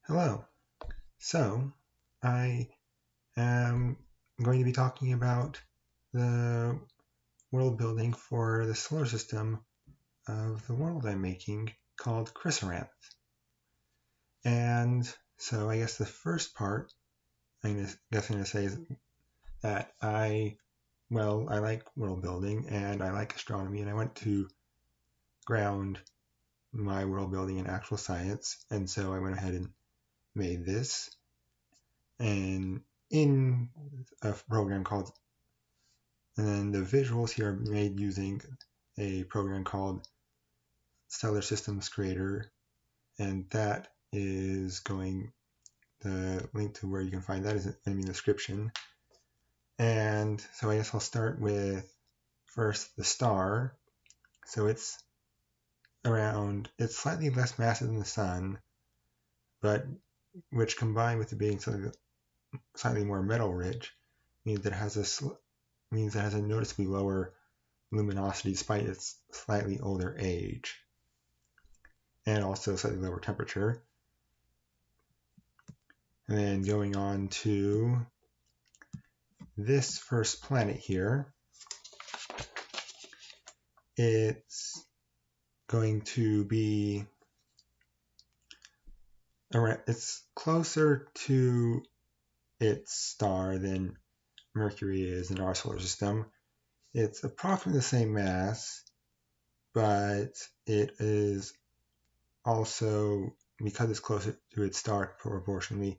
Hello. So, I am going to be talking about the world building for the solar system of the world I'm making called Chrysaranth. And so I guess the first part I'm going to say is that I like world building and I like astronomy, and I want to ground my world building in actual science. And so I went ahead and made this and in a program called, and then the visuals here are made using a program called Stellar Systems Creator, and that is the link to where you can find that is in the description. And so I guess I'll start with first the star. So it's slightly less massive than the sun, but which combined with it being slightly more metal rich means that it has a noticeably lower luminosity despite its slightly older age, and also slightly lower temperature. And then going on to this first planet here, it's going to be it's closer to its star than Mercury is in our solar system. It's approximately the same mass, but it is also, because it's closer to its star proportionally,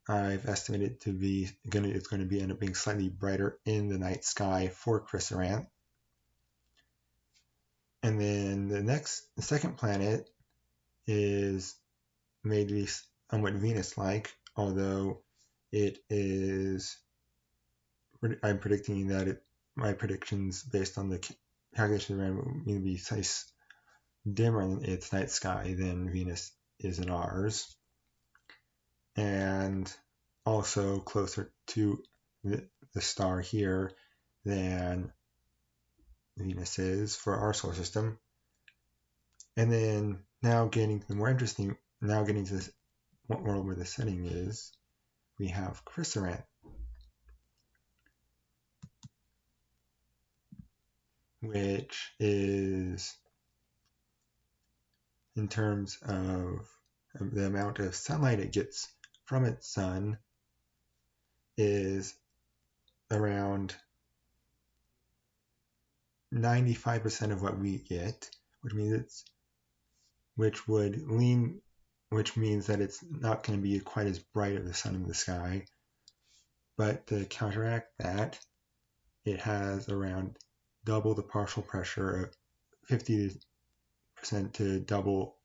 I've estimated it's going to end up being slightly brighter in the night sky for Chrysaranth. And then the second planet is maybe somewhat Venus-like, although I'm predicting that my predictions based on the calculation around will be dimmer in its night sky than Venus is in ours, and also closer to the star here than Venus is for our solar system. And then now getting to the more interesting, getting to this world where the setting is, we have Chrysaranth, which is, in terms of the amount of sunlight it gets from its sun, is around 95% of what we get, which means that it's not going to be quite as bright as the sun in the sky. But to counteract that, it has around double the partial pressure, 50% to double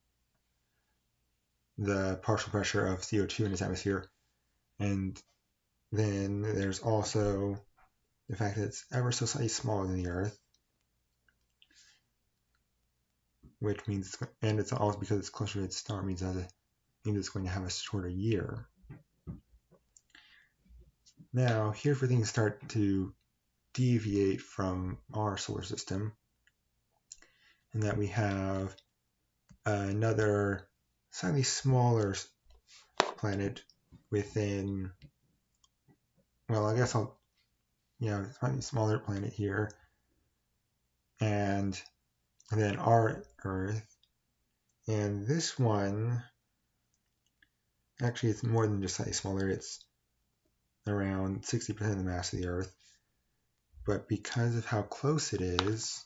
the partial pressure of CO2 in its atmosphere. And then there's also the fact that it's ever so slightly smaller than the Earth, which means, and it's also because it's closer to its star, means it's going to have a shorter year. Now, here's where things start to deviate from our solar system, in that we have another slightly smaller planet within, slightly smaller planet here, and then our Earth. And this one, actually, it's more than just slightly smaller. It's around 60% of the mass of the Earth. But because of how close it is,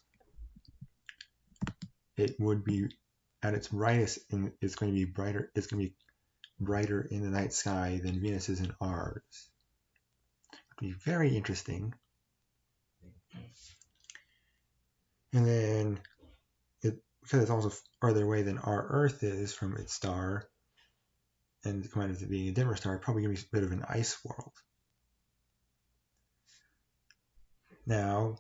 it would be at its brightest, and it's going to be brighter. It's going to be brighter in the night sky than Venus is in ours. It'll be very interesting. And then, because it's also farther away than our Earth is from its star, and combined with it being a dimmer star, probably going to be a bit of an ice world. Now,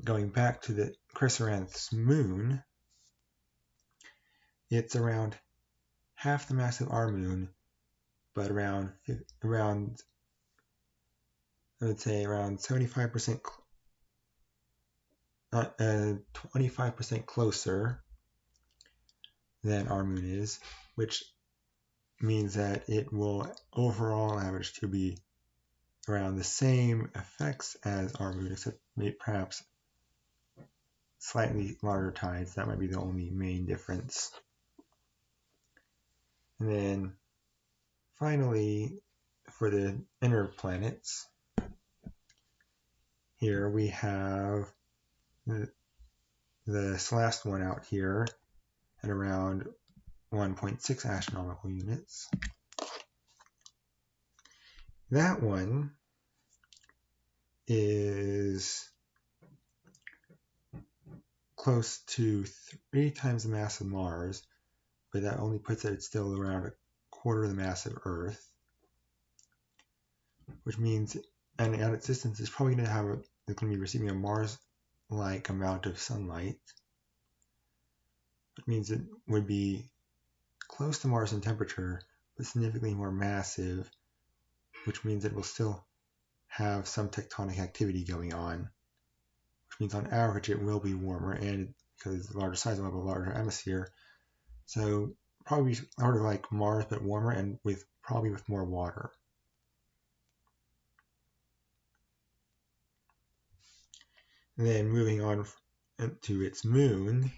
going back to the Chrysaranth's moon, it's around half the mass of our moon, but around I would say around 75%, 25% closer than our moon is, which means that it will overall average to be around the same effects as our moon, except maybe perhaps slightly larger tides. That might be the only main difference. And then finally, for the inner planets, here we have this last one out here at around 1.6 astronomical units. That one is close to 3 times the mass of Mars, but that only puts it still around a quarter of the mass of Earth, which means, and at its distance, it's probably going to be receiving a Mars-like amount of sunlight, which means it would be close to Mars in temperature, but significantly more massive, which means it will still have some tectonic activity going on, which means on average it will be warmer, and because the larger size will have a larger atmosphere, so probably sort of like Mars but warmer and probably with more water. And then moving on to its moon,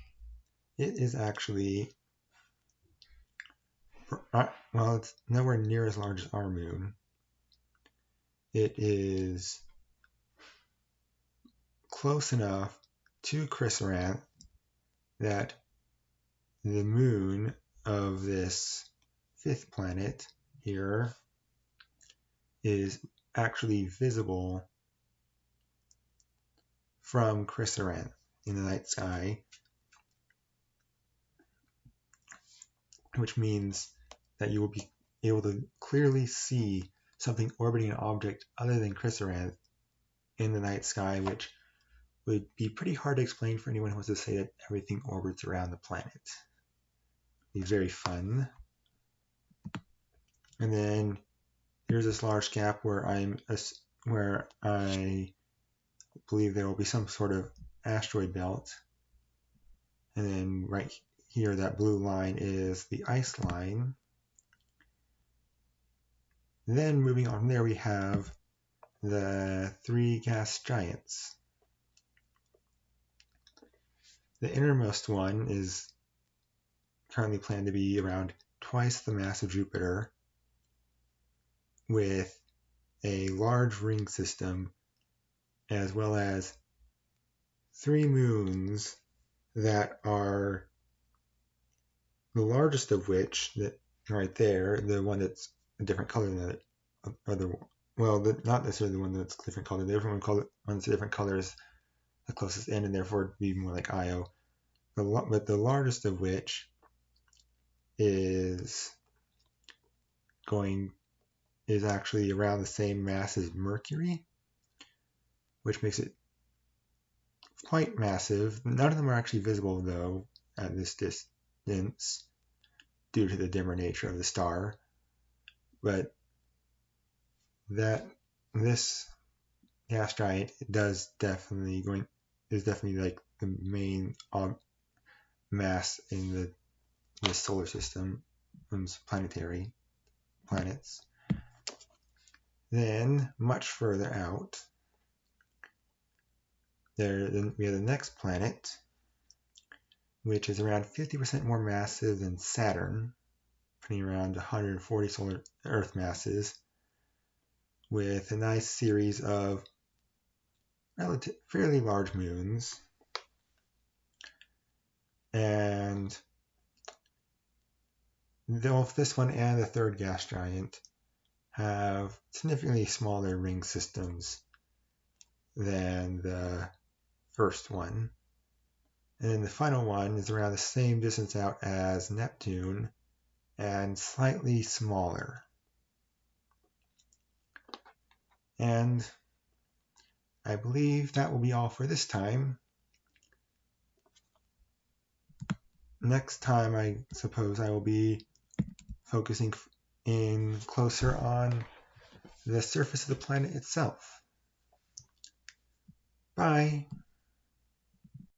it is actually, well, it's nowhere near as large as our moon. It is close enough to Chrysaranth that the moon of this 5th planet here is actually visible from Chrysaranth in the night sky, which means that you will be able to clearly see something orbiting an object other than Chrysaranth in the night sky, which would be pretty hard to explain for anyone who wants to say that everything orbits around the planet. It's very fun. And then here's this large gap where I believe there will be some sort of asteroid belt. And then right here, that blue line is the ice line. Then moving on from there, we have the 3 gas giants. The innermost one is currently planned to be around twice the mass of Jupiter, with a large ring system, as well as 3 moons that are the largest of which, that right there, the one that's a different color than the other, not necessarily the one that's different color, the different one one's a different color is the closest end, and therefore it'd be more like Io. But the largest of which is actually around the same mass as Mercury, which makes it quite massive. None of them are actually visible, though, at this distance due to the dimmer nature of the star. But this gas giant is definitely like the main mass in the solar system, planetary planets. Then, much further out, we have the next planet, which is around 50% more massive than Saturn, putting around 140 solar Earth masses, with a nice series of fairly large moons. And both this one and the 3rd gas giant have significantly smaller ring systems than the first one. And then the final one is around the same distance out as Neptune and slightly smaller. And I believe that will be all for this time. Next time, I suppose I will be focusing in closer on the surface of the planet itself. Bye.